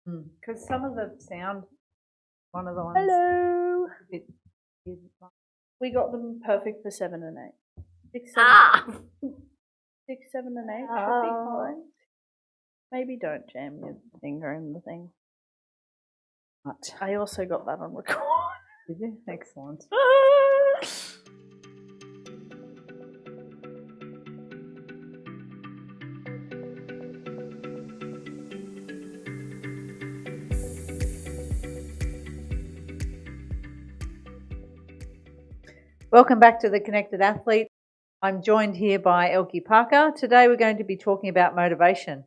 Because some of the sound, one of the ones, Hello. a bit is We got them perfect for 7 and 8. 6, 7, ah. 6, 7 and 8 should be fine. Maybe don't jam your finger in the thing. But I also got that on record. did you? Excellent. Welcome back to The Connected Athlete. I'm joined here by Elkie Parker. Today we're going to be talking about motivation.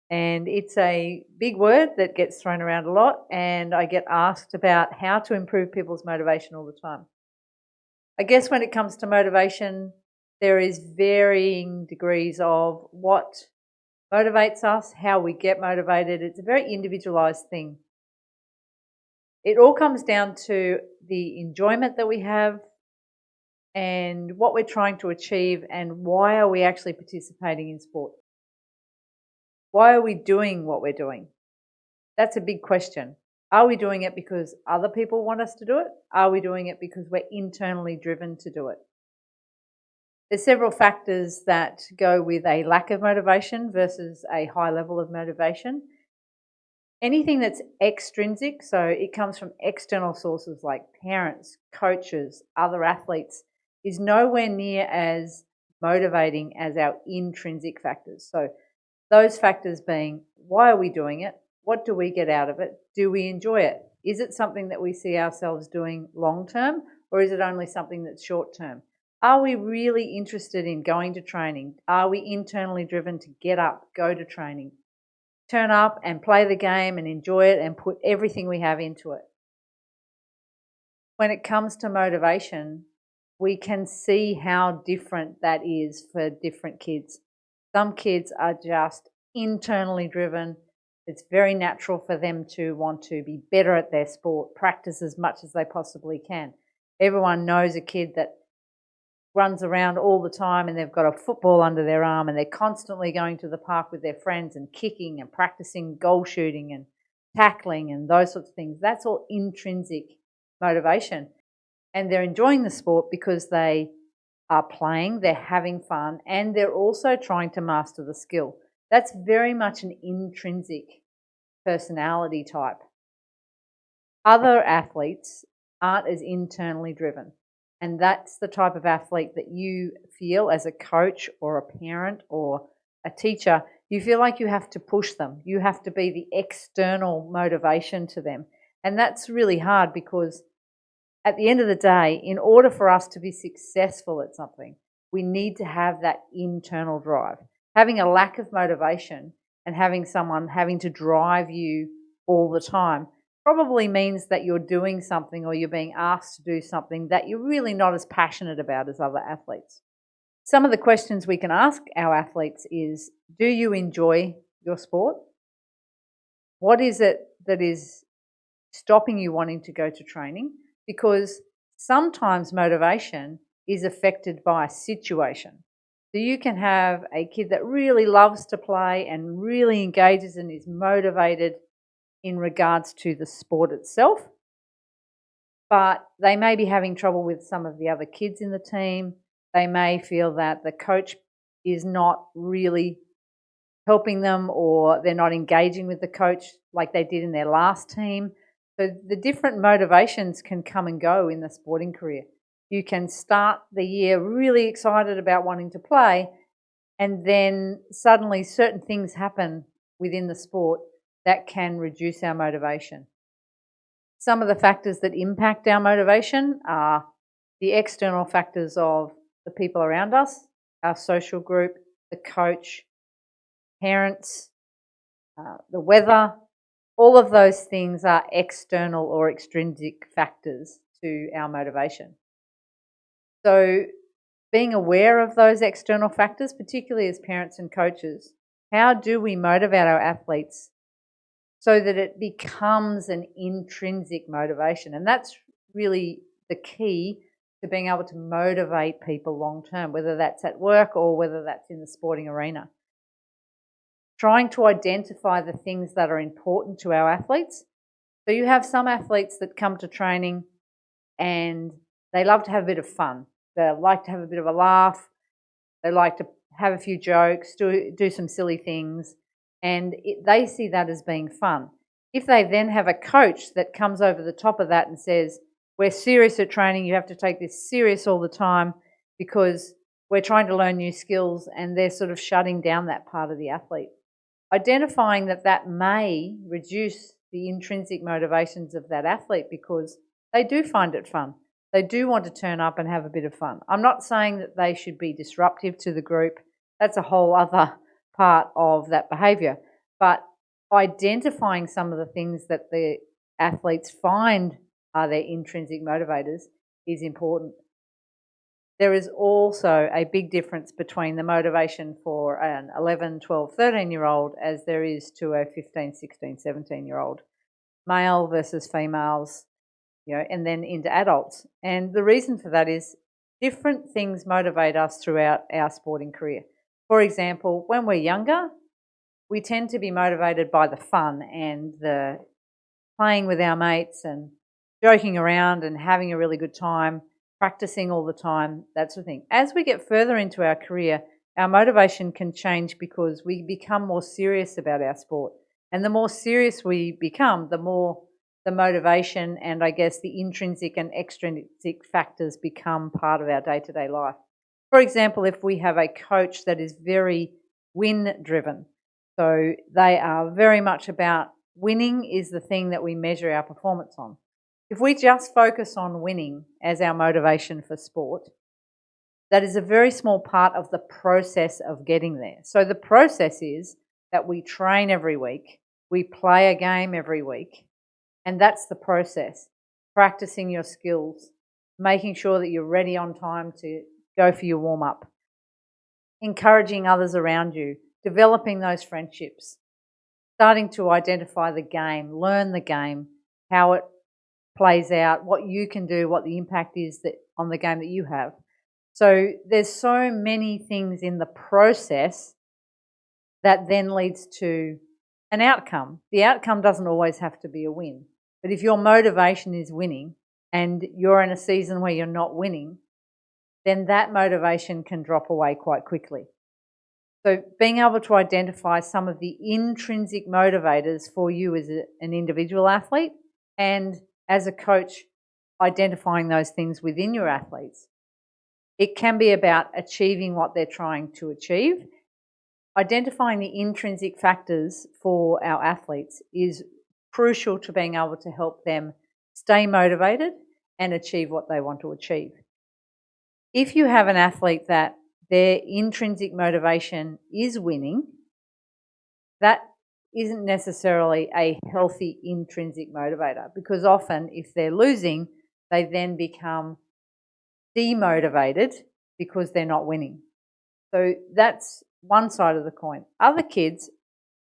And it's a big word that gets thrown around a lot, and I get asked about how to improve people's motivation all the time. I guess when it comes to motivation, there is varying degrees of what motivates us, how we get motivated. It's a very individualized thing. It all comes down to the enjoyment that we have and what we're trying to achieve and why are we actually participating in sport. Why are we doing what we're doing? That's a big question. Are we doing it because other people want us to do it? Are we doing it because we're internally driven to do it? There's several factors that go with a lack of motivation versus a high level of motivation. Anything that's extrinsic, so it comes from external sources like parents, coaches, other athletes, is nowhere near as motivating as our intrinsic factors. So those factors being, why are we doing it? What do we get out of it? Do we enjoy it? Is it something that we see ourselves doing long term, or is it only something that's short term? Are we really interested in going to training? Are we internally driven to get up, go to training, turn up and play the game and enjoy it and put everything we have into it? When it comes to motivation, we can see how different that is for different kids. Some kids are just internally driven. It's very natural for them to want to be better at their sport, practice as much as they possibly can. Everyone knows a kid that runs around all the time and they've got a football under their arm and they're constantly going to the park with their friends and kicking and practicing goal shooting and tackling and those sorts of things. That's all intrinsic motivation. And they're enjoying the sport because they are playing, they're having fun, and they're also trying to master the skill. That's very much an intrinsic personality type. Other athletes aren't as internally driven. And that's the type of athlete that you feel as a coach or a parent or a teacher, you feel like you have to push them. You have to be the external motivation to them. And that's really hard because at the end of the day, in order for us to be successful at something, we need to have that internal drive. Having a lack of motivation and having someone having to drive you all the time probably means that you're doing something or you're being asked to do something that you're really not as passionate about as other athletes. Some of the questions we can ask our athletes is, do you enjoy your sport? What is it that is stopping you wanting to go to training? Because sometimes motivation is affected by a situation. So you can have a kid that really loves to play and really engages and is motivated in regards to the sport itself, but they may be having trouble with some of the other kids in the team. They may feel that the coach is not really helping them or they're not engaging with the coach like they did in their last team. So the different motivations can come and go in the sporting career. You can start the year really excited about wanting to play, and then suddenly certain things happen within the sport that can reduce our motivation. Some of the factors that impact our motivation are the external factors of the people around us, our social group, the coach, parents, the weather. All of those things are external or extrinsic factors to our motivation. So being aware of those external factors, particularly as parents and coaches, how do we motivate our athletes so that it becomes an intrinsic motivation? And that's really the key to being able to motivate people long term, whether that's at work or whether that's in the sporting arena. trying to identify the things that are important to our athletes. So you have some athletes that come to training and they love to have a bit of fun. They like to have a bit of a laugh. They like to have a few jokes, do some silly things, and they see that as being fun. If they then have a coach that comes over the top of that and says, we're serious at training, you have to take this serious all the time because we're trying to learn new skills, and they're sort of shutting down that part of the athlete. Identifying that may reduce the intrinsic motivations of that athlete because they do find it fun. They do want to turn up and have a bit of fun. I'm not saying that they should be disruptive to the group. That's a whole other part of that behaviour. But identifying some of the things that the athletes find are their intrinsic motivators is important. There is also a big difference between the motivation for an 11, 12, 13-year-old as there is to a 15, 16, 17-year-old, male versus females, and then into adults. And the reason for that is different things motivate us throughout our sporting career. For example, when we're younger, we tend to be motivated by the fun and the playing with our mates and joking around and having a really good time, practicing all the time, that sort of thing. As we get further into our career, our motivation can change because we become more serious about our sport. And the more serious we become, the more the motivation and I guess the intrinsic and extrinsic factors become part of our day-to-day life. For example, if we have a coach that is very win-driven, so they are very much about winning is the thing that we measure our performance on. If we just focus on winning as our motivation for sport, that is a very small part of the process of getting there. So the process is that we train every week, we play a game every week, and that's the process. Practicing your skills, making sure that you're ready on time to go for your warm-up, encouraging others around you, developing those friendships, starting to identify the game, learn the game, how it plays out, what you can do, what the impact is on the game that you have. So there's so many things in the process that then leads to an outcome. The outcome doesn't always have to be a win. But if your motivation is winning and you're in a season where you're not winning, then that motivation can drop away quite quickly. So being able to identify some of the intrinsic motivators for you as an individual athlete and as a coach, identifying those things within your athletes. It can be about achieving what they're trying to achieve. Identifying the intrinsic factors for our athletes is crucial to being able to help them stay motivated and achieve what they want to achieve. If you have an athlete that their intrinsic motivation is winning, that isn't necessarily a healthy intrinsic motivator because often if they're losing, they then become demotivated because they're not winning. So that's one side of the coin. Other kids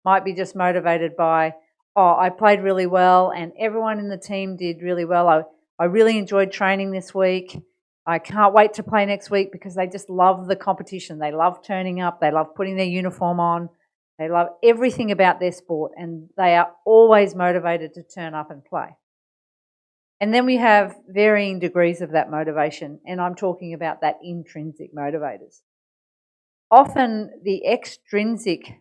might be just motivated by, I played really well and everyone in the team did really well. I really enjoyed training this week. I can't wait to play next week because they just love the competition. They love turning up. They love putting their uniform on. They love everything about their sport and they are always motivated to turn up and play. And then we have varying degrees of that motivation, and I'm talking about that intrinsic motivators. Often the extrinsic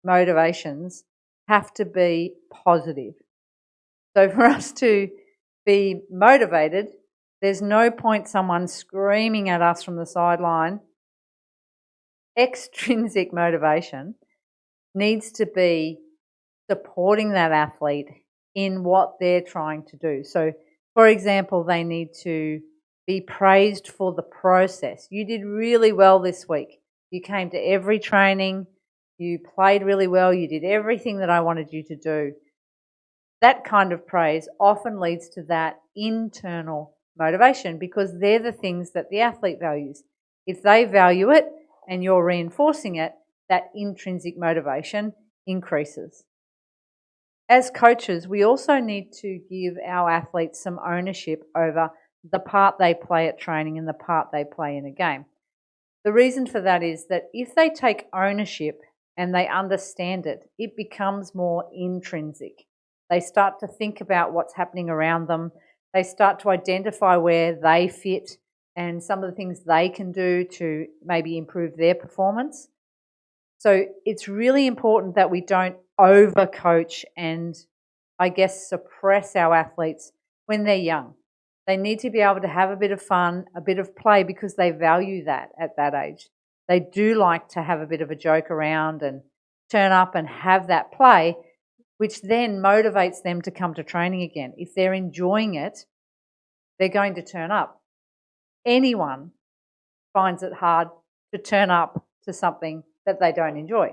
motivations have to be positive. So for us to be motivated, there's no point someone screaming at us from the sideline. Extrinsic motivation needs to be supporting that athlete in what they're trying to do. So, for example, they need to be praised for the process. You did really well this week. You came to every training. You played really well. You did everything that I wanted you to do. That kind of praise often leads to that internal motivation because they're the things that the athlete values. If they value it and you're reinforcing it, that intrinsic motivation increases. As coaches, we also need to give our athletes some ownership over the part they play at training and the part they play in a game. The reason for that is that if they take ownership and they understand it, it becomes more intrinsic. They start to think about what's happening around them. They start to identify where they fit and some of the things they can do to maybe improve their performance. So it's really important that we don't overcoach and, I guess, suppress our athletes when they're young. They need to be able to have a bit of fun, a bit of play, because they value that at that age. They do like to have a bit of a joke around and turn up and have that play, which then motivates them to come to training again. If they're enjoying it, they're going to turn up. Anyone finds it hard to turn up to something that they don't enjoy.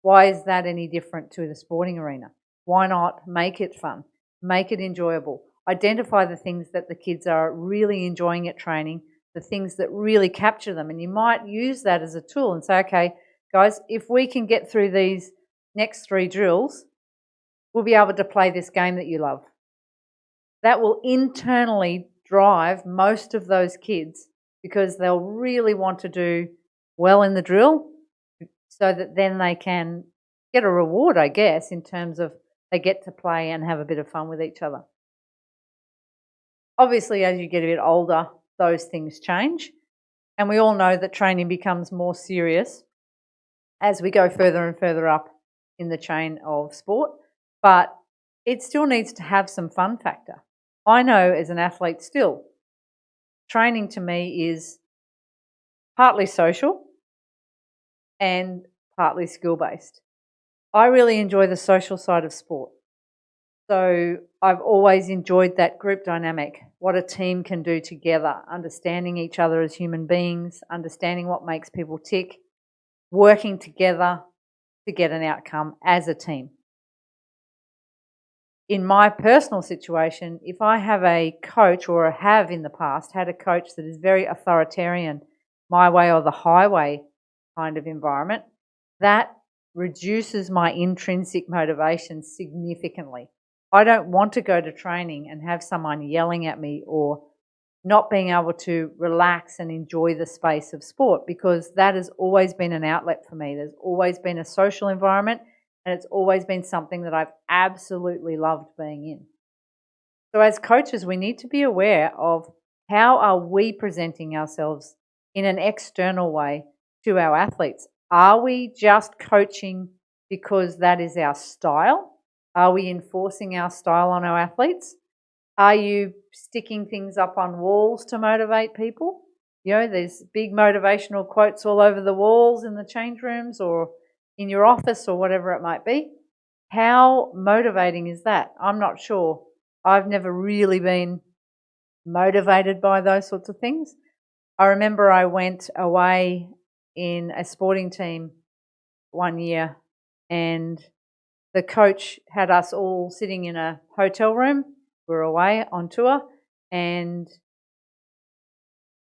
Why is that any different to the sporting arena? Why not make it fun? Make it enjoyable. Identify the things that the kids are really enjoying at training, the things that really capture them. And you might use that as a tool and say, okay, guys, if we can get through these next 3 drills, we'll be able to play this game that you love. That will internally drive most of those kids because they'll really want to do well in the drill so that then they can get a reward, I guess, in terms of they get to play and have a bit of fun with each other. Obviously, as you get a bit older, those things change. And we all know that training becomes more serious as we go further and further up in the chain of sport. But it still needs to have some fun factor. I know as an athlete still, training to me is partly social and partly skill-based. I really enjoy the social side of sport. So I've always enjoyed that group dynamic, what a team can do together, understanding each other as human beings, understanding what makes people tick, working together to get an outcome as a team. In my personal situation, if I have a coach, or have in the past had a coach that is very authoritarian, my way or the highway kind of environment, that reduces my intrinsic motivation significantly. I don't want to go to training and have someone yelling at me or not being able to relax and enjoy the space of sport, because that has always been an outlet for me. There's always been a social environment, and it's always been something that I've absolutely loved being in. So as coaches, we need to be aware of how are we presenting ourselves in an external way to our athletes. Are we just coaching because that is our style? Are we enforcing our style on our athletes? Are you sticking things up on walls to motivate people? You know, there's big motivational quotes all over the walls in the change rooms or in your office or whatever it might be. How motivating is that? I'm not sure. I've never really been motivated by those sorts of things. I remember I went away in a sporting team one year, and the coach had us all sitting in a hotel room. We were away on tour, and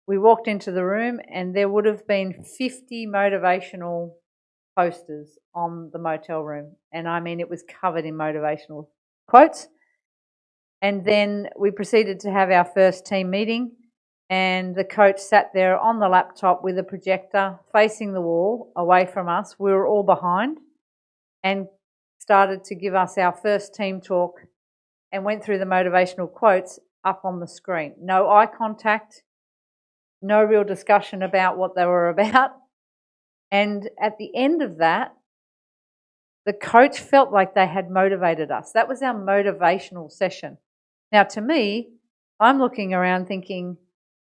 we walked into the room, and there would have been 50 motivational posters on the motel room. And I mean, it was covered in motivational quotes. And then we proceeded to have our first team meeting, and the coach sat there on the laptop with a projector facing the wall away from us. We were all behind, and started to give us our first team talk and went through the motivational quotes up on the screen. No eye contact, no real discussion about what they were about. And at the end of that, the coach felt like they had motivated us. That was our motivational session. Now, to me, I'm looking around thinking,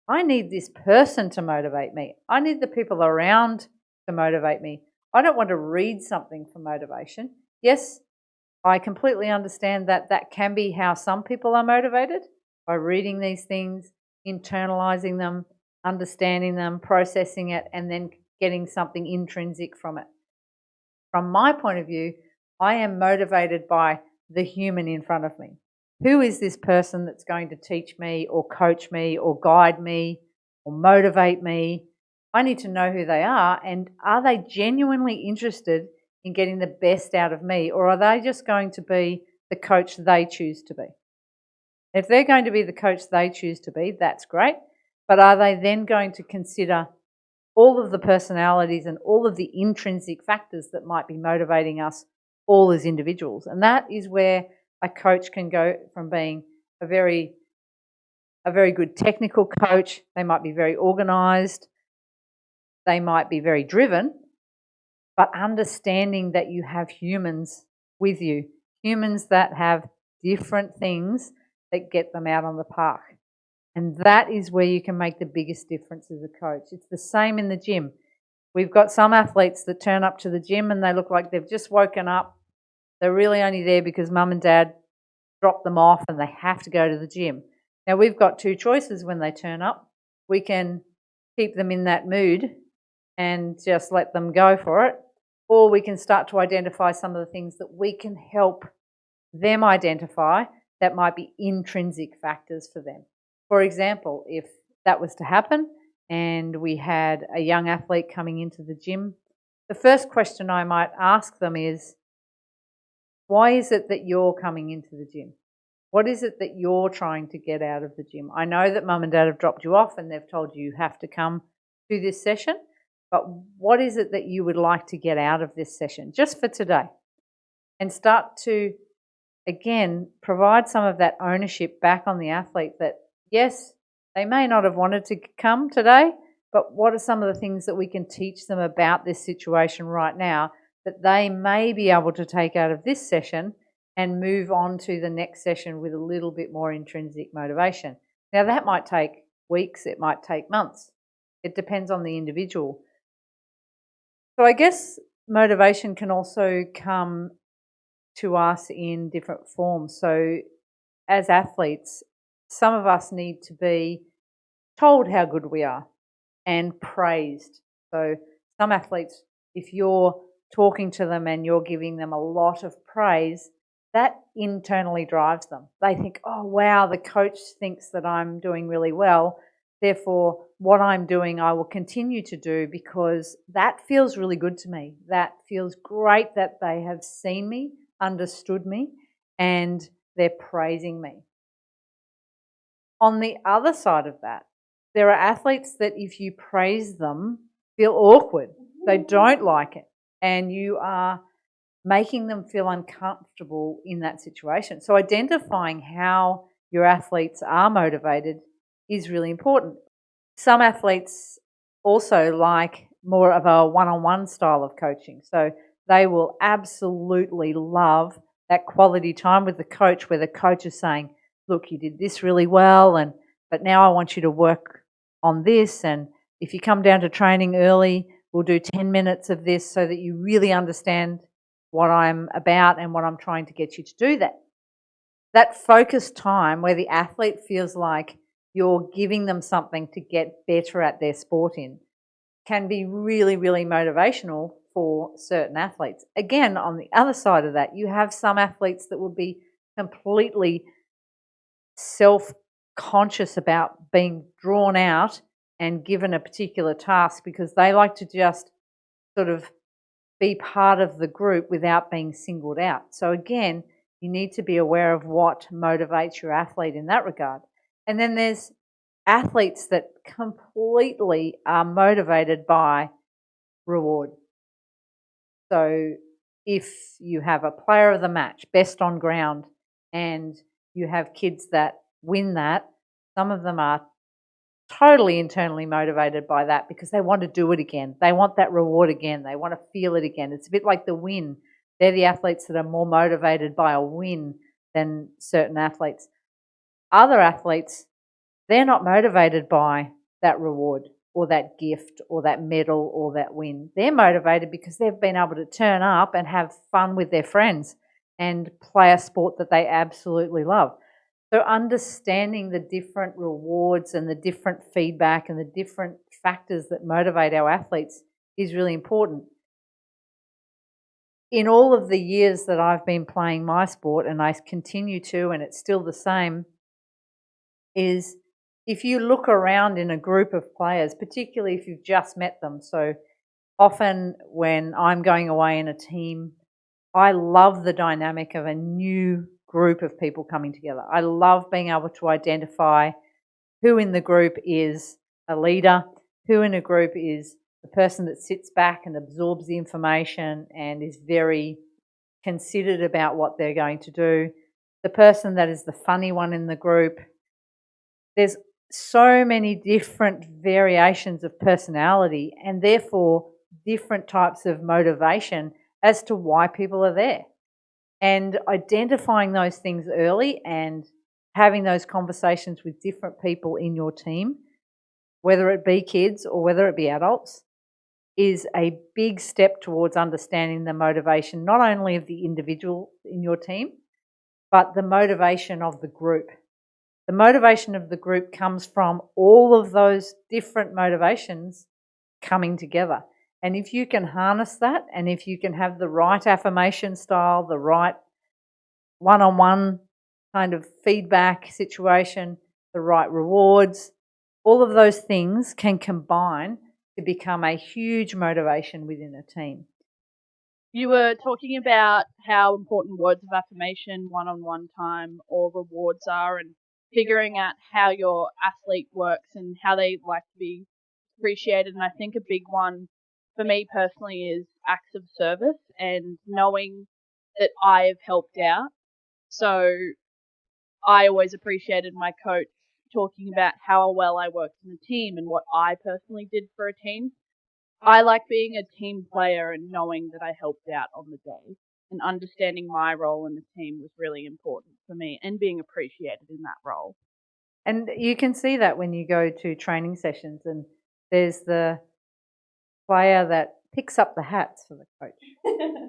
I need this person to motivate me. I need the people around to motivate me. I don't want to read something for motivation. Yes, I completely understand that that can be how some people are motivated, by reading these things, internalizing them, understanding them, processing it, and then getting something intrinsic from it. From my point of view, I am motivated by the human in front of me. Who is this person that's going to teach me or coach me or guide me or motivate me? I need to know who they are, and are they genuinely interested in getting the best out of me, or are they just going to be the coach they choose to be? If they're going to be the coach they choose to be, that's great, but are they then going to consider all of the personalities and all of the intrinsic factors that might be motivating us all as individuals. And that is where a coach can go from being a very good technical coach. They might be very organised. They might be very driven, but understanding that you have humans with you, humans that have different things that get them out on the park. And that is where you can make the biggest difference as a coach. It's the same in the gym. We've got some athletes that turn up to the gym and they look like they've just woken up. They're really only there because mum and dad dropped them off and they have to go to the gym. Now, we've got two choices when they turn up. We can keep them in that mood and just let them go for it, or we can start to identify some of the things that we can help them identify that might be intrinsic factors for them. For example, if that was to happen and we had a young athlete coming into the gym, the first question I might ask them is, why is it that you're coming into the gym? What is it that you're trying to get out of the gym? I know that mum and dad have dropped you off and they've told you have to come to this session, but what is it that you would like to get out of this session just for today? And start to, again, provide some of that ownership back on the athlete that, yes, they may not have wanted to come today, but what are some of the things that we can teach them about this situation right now that they may be able to take out of this session and move on to the next session with a little bit more intrinsic motivation. Now, that might take weeks, it might take months. It depends on the individual. So I guess motivation can also come to us in different forms. So as athletes, some of us need to be told how good we are and praised. So some athletes, if you're talking to them and you're giving them a lot of praise, that internally drives them. They think, oh, wow, the coach thinks that I'm doing really well. Therefore, what I'm doing, I will continue to do because that feels really good to me. That feels great that they have seen me, understood me, and they're praising me. On the other side of that, there are athletes that if you praise them, feel awkward. They don't like it. And you are making them feel uncomfortable in that situation. So identifying how your athletes are motivated is really important. Some athletes also like more of a one-on-one style of coaching. So they will absolutely love that quality time with the coach where the coach is saying, look, you did this really well, but now I want you to work on this. And if you come down to training early, we'll do 10 minutes of this so that you really understand what I'm about and what I'm trying to get you to do that. That focused time where the athlete feels like you're giving them something to get better at their sport in can be really, really motivational for certain athletes. Again, on the other side of that, you have some athletes that will be completely self-conscious about being drawn out and given a particular task because they like to just sort of be part of the group without being singled out. So again, you need to be aware of what motivates your athlete in that regard. And then there's athletes that completely are motivated by reward. So if you have a player of the match, best on ground, and you have kids that win that, some of them are totally internally motivated by that because they want to do it again. They want that reward again. They want to feel it again. It's a bit like the win. They're the athletes that are more motivated by a win than certain athletes. Other athletes, they're not motivated by that reward or that gift or that medal or that win. They're motivated because they've been able to turn up and have fun with their friends and play a sport that they absolutely love. So understanding the different rewards and the different feedback and the different factors that motivate our athletes is really important. In all of the years that I've been playing my sport, and I continue to, and it's still the same, is if you look around in a group of players, particularly if you've just met them. So often when I'm going away in a team, I love the dynamic of a new group of people coming together. I love being able to identify who in the group is a leader, who in a group is the person that sits back and absorbs the information and is very considered about what they're going to do, the person that is the funny one in the group. There's so many different variations of personality and therefore different types of motivation as to why people are there. And identifying those things early and having those conversations with different people in your team, whether it be kids or whether it be adults, is a big step towards understanding the motivation not only of the individual in your team, but the motivation of the group. The motivation of the group comes from all of those different motivations coming together. And if you can harness that, and if you can have the right affirmation style, the right one-on-one kind of feedback situation, the right rewards, all of those things can combine to become a huge motivation within a team. You were talking about how important words of affirmation, one-on-one time, or rewards are, and figuring out how your athlete works and how they like to be appreciated. And I think a big one for me personally is acts of service and knowing that I have helped out. So I always appreciated my coach talking about how well I worked in a team and what I personally did for a team. I like being a team player and knowing that I helped out on the day, and understanding my role in the team was really important for me and being appreciated in that role. And you can see that when you go to training sessions and there's the player that picks up the hats for the coach.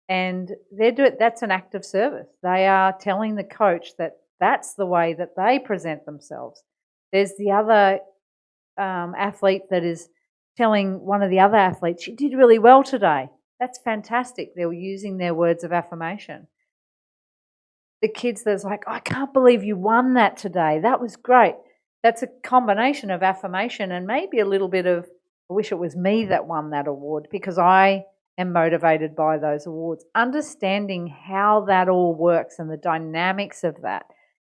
And that's an act of service. They are telling the coach that that's the way that they present themselves. There's the other athlete that is telling one of the other athletes, "You did really well today." That's fantastic. They're using their words of affirmation. The kids that's like, "I can't believe you won that today. That was great." That's a combination of affirmation and maybe a little bit of, "I wish it was me that won that award," because I am motivated by those awards. Understanding how that all works and the dynamics of that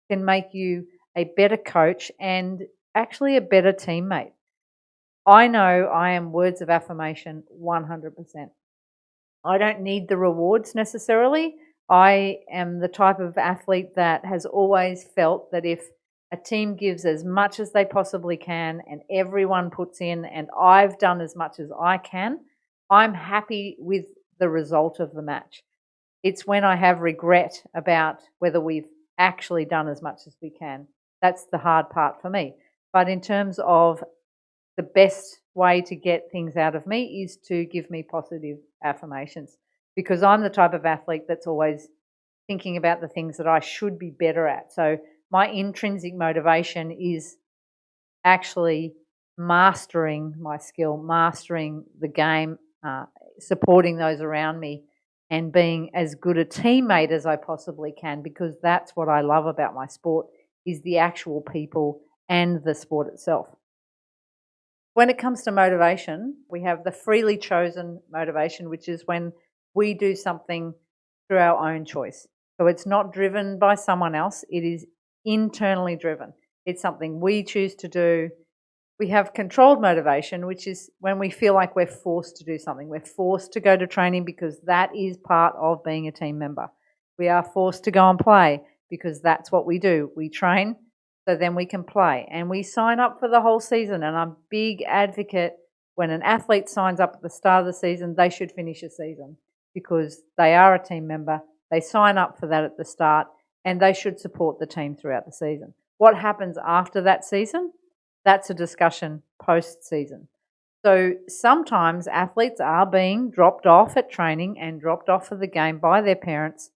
can make you a better coach and actually a better teammate. I know I am words of affirmation 100%. I don't need the rewards necessarily. I am the type of athlete that has always felt that if a team gives as much as they possibly can and everyone puts in and I've done as much as I can, I'm happy with the result of the match. It's when I have regret about whether we've actually done as much as we can. That's the hard part for me. But in terms of the best way to get things out of me is to give me positive affirmations, because I'm the type of athlete that's always thinking about the things that I should be better at. So my intrinsic motivation is actually mastering my skill, mastering the game, supporting those around me, and being as good a teammate as I possibly can, because that's what I love about my sport, is the actual people and the sport itself. When it comes to motivation, we have the freely chosen motivation, which is when we do something through our own choice. So it's not driven by someone else, it is internally driven. It's something we choose to do. We have controlled motivation, which is when we feel like we're forced to do something. We're forced to go to training because that is part of being a team member. We are forced to go and play because that's what we do. We train so then we can play, and we sign up for the whole season. And I'm a big advocate, when an athlete signs up at the start of the season, they should finish a season because they are a team member. They sign up for that at the start and they should support the team throughout the season. What happens after that season? That's a discussion post-season. So sometimes athletes are being dropped off at training and dropped off for the game by their parents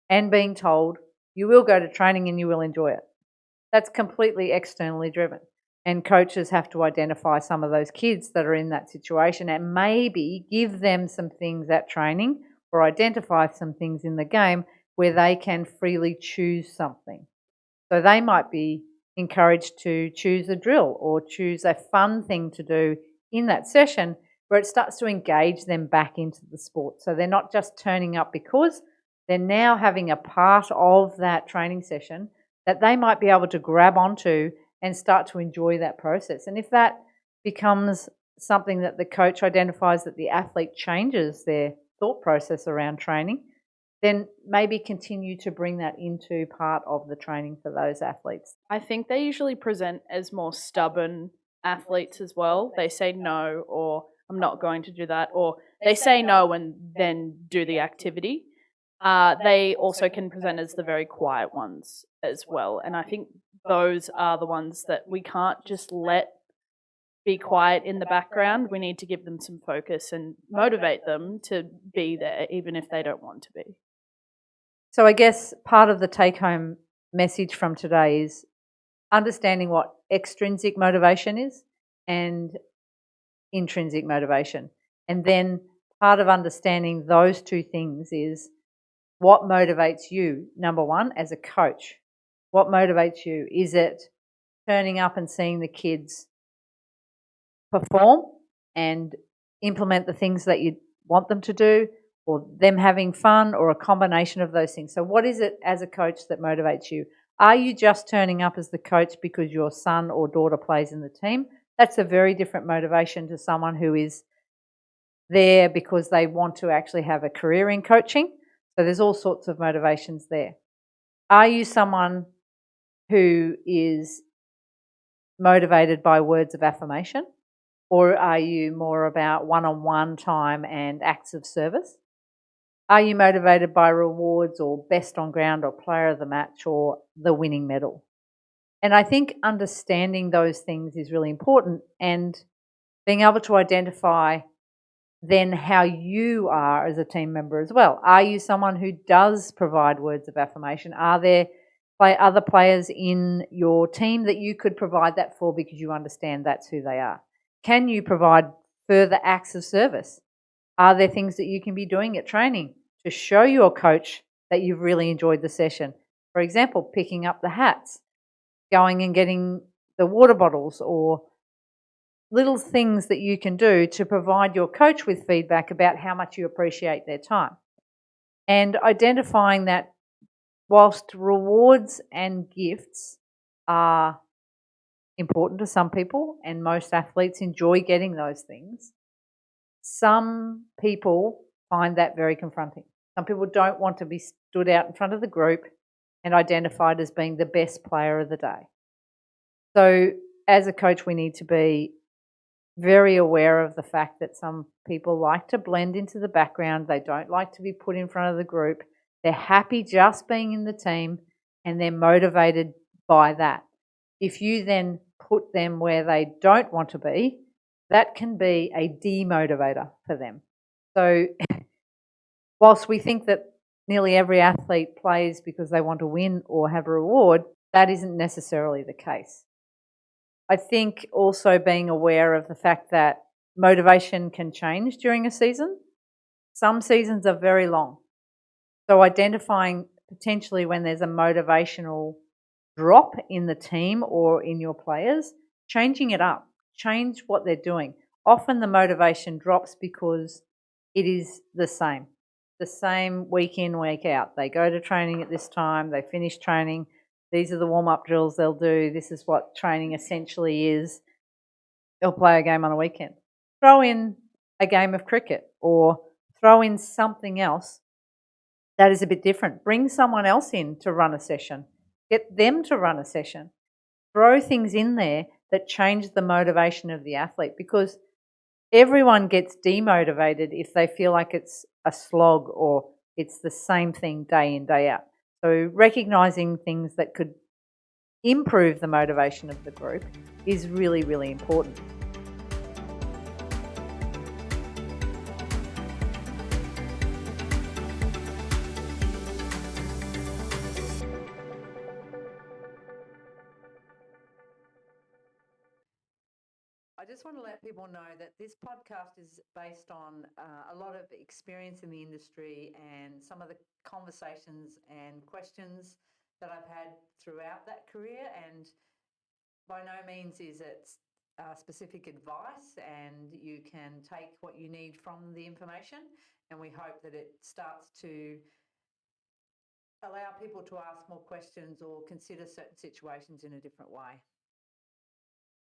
and being told, you will go to training and you will enjoy it. That's completely externally driven. And coaches have to identify some of those kids that are in that situation and maybe give them some things at training or identify some things in the game where they can freely choose something. So they might be encouraged to choose a drill or choose a fun thing to do in that session where it starts to engage them back into the sport. So they're not just turning up because they're now having a part of that training session that they might be able to grab onto and start to enjoy that process. And if that becomes something that the coach identifies that the athlete changes their thought process around training, then maybe continue to bring that into part of the training for those athletes. I think they usually present as more stubborn athletes as well. They say no, or I'm not going to do that, or they say no and then do the activity. They also can present as the very quiet ones as well. And I think those are the ones that we can't just let be quiet in the background. We need to give them some focus and motivate them to be there, even if they don't want to be. So I guess part of the take-home message from today is understanding what extrinsic motivation is and intrinsic motivation. And then part of understanding those two things is what motivates you, number one, as a coach. What motivates you? Is it turning up and seeing the kids perform and implement the things that you want them to do, or them having fun, or a combination of those things? So what is it as a coach that motivates you? Are you just turning up as the coach because your son or daughter plays in the team? That's a very different motivation to someone who is there because they want to actually have a career in coaching. So there's all sorts of motivations there. Are you someone who is motivated by words of affirmation? Or are you more about one-on-one time and acts of service? Are you motivated by rewards or best on ground or player of the match or the winning medal? And I think understanding those things is really important, and being able to identify then how you are as a team member as well. Are you someone who does provide words of affirmation? Are there other players in your team that you could provide that for because you understand that's who they are? Can you provide further acts of service? Are there things that you can be doing at training to show your coach that you've really enjoyed the session? For example, picking up the hats, going and getting the water bottles, or little things that you can do to provide your coach with feedback about how much you appreciate their time. And identifying that whilst rewards and gifts are important to some people, and most athletes enjoy getting those things, some people find that very confronting. Some people don't want to be stood out in front of the group and identified as being the best player of the day. So as a coach, we need to be very aware of the fact that some people like to blend into the background. They don't like to be put in front of the group. They're happy just being in the team, and they're motivated by that. If you then put them where they don't want to be, that can be a demotivator for them. So whilst we think that nearly every athlete plays because they want to win or have a reward, that isn't necessarily the case. I think also being aware of the fact that motivation can change during a season. Some seasons are very long. So identifying potentially when there's a motivational drop in the team or in your players, changing it up, change what they're doing. Often the motivation drops because it is the same week in, week out. They go to training at this time, they finish training, these are the warm-up drills they'll do, this is what training essentially is. They'll play a game on a weekend. Throw in a game of cricket or throw in something else that is a bit different. Bring someone else in to run a session. Get them to run a session. Throw things in there that change the motivation of the athlete, because everyone gets demotivated if they feel like it's a slog or it's the same thing day in, day out. So recognising things that could improve the motivation of the group is really, really important. I just want to let people know that this podcast is based on a lot of experience in the industry and some of the conversations and questions that I've had throughout that career, and by no means is it specific advice, and you can take what you need from the information, and we hope that it starts to allow people to ask more questions or consider certain situations in a different way.